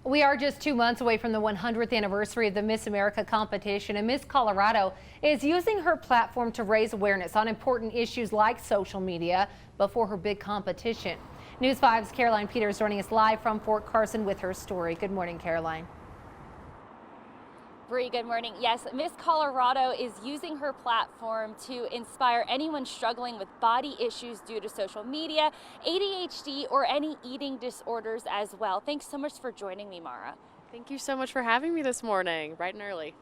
We are just 2 months away from the 100th anniversary of the Miss America competition, and Miss Colorado is using her platform to raise awareness on important issues like social media before her big competition. News 5's Caroline Peters joining us live from Fort Carson with her story. Good morning, Caroline. Bree, good morning. Yes, Miss Colorado is using her platform to inspire anyone struggling with body issues due to social media, ADHD, or any eating disorders as well. Thanks so much for joining me, Mara. Thank you so much for having me this morning, bright and early.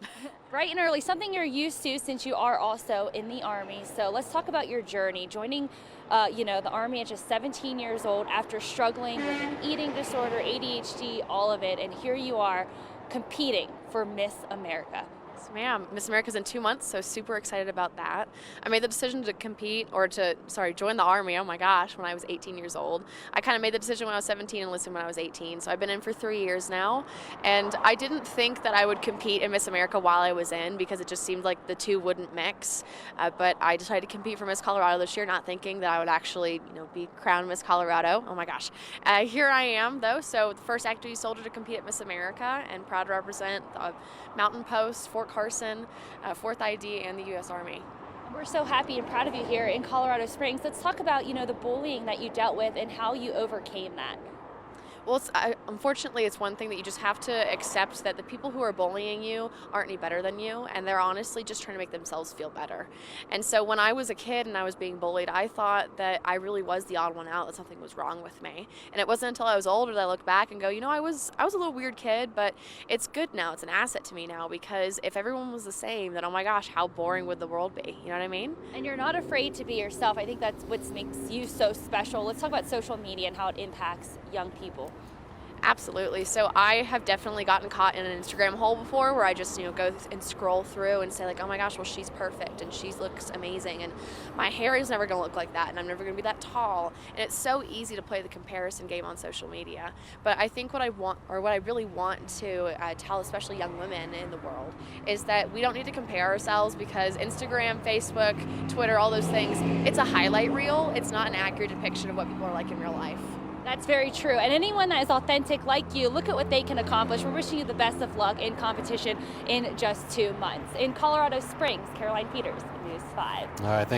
Bright and early, something you're used to since you are also in the Army. So let's talk about your journey, joining the Army at just 17 years old after struggling with an eating disorder, ADHD, all of it, and here you are competing for Miss America. Yes, ma'am. Miss America's in 2 months, so super excited about that. I made the decision to join the Army, oh my gosh, when I was 18 years old. I kind of made the decision when I was 17 and enlisted when I was 18, so I've been in for 3 years now. And I didn't think that I would compete in Miss America while I was in because it just seemed like the two wouldn't mix. But I decided to compete for Miss Colorado this year, not thinking that I would actually, be crowned Miss Colorado. Oh my gosh. Here I am, though, so the first active duty soldier to compete at Miss America, and proud to represent Mountain Post, Fort Carson, 4th ID, and the U.S. Army. We're so happy and proud of you here in Colorado Springs. Let's talk about, the bullying that you dealt with and how you overcame that. Well, unfortunately, it's one thing that you just have to accept, that the people who are bullying you aren't any better than you, and they're honestly just trying to make themselves feel better. And so when I was a kid and I was being bullied, I thought that I really was the odd one out, that something was wrong with me. And it wasn't until I was older that I look back and go, I was a little weird kid, but it's good now. It's an asset to me now, because if everyone was the same, then oh my gosh, how boring would the world be? You know what I mean? And you're not afraid to be yourself. I think that's what makes you so special. Let's talk about social media and how it impacts young people. Absolutely. So I have definitely gotten caught in an Instagram hole before, where I just, go and scroll through and say like, oh my gosh, well, she's perfect and she looks amazing, and my hair is never going to look like that, and I'm never going to be that tall. And it's so easy to play the comparison game on social media. But I think what I really want to tell especially young women in the world is that we don't need to compare ourselves, because Instagram, Facebook, Twitter, all those things, it's a highlight reel. It's not an accurate depiction of what people are like in real life. That's very true. And anyone that is authentic like you, look at what they can accomplish. We're wishing you the best of luck in competition in just 2 months. In Colorado Springs, Caroline Peters, News 5. All right, thank you.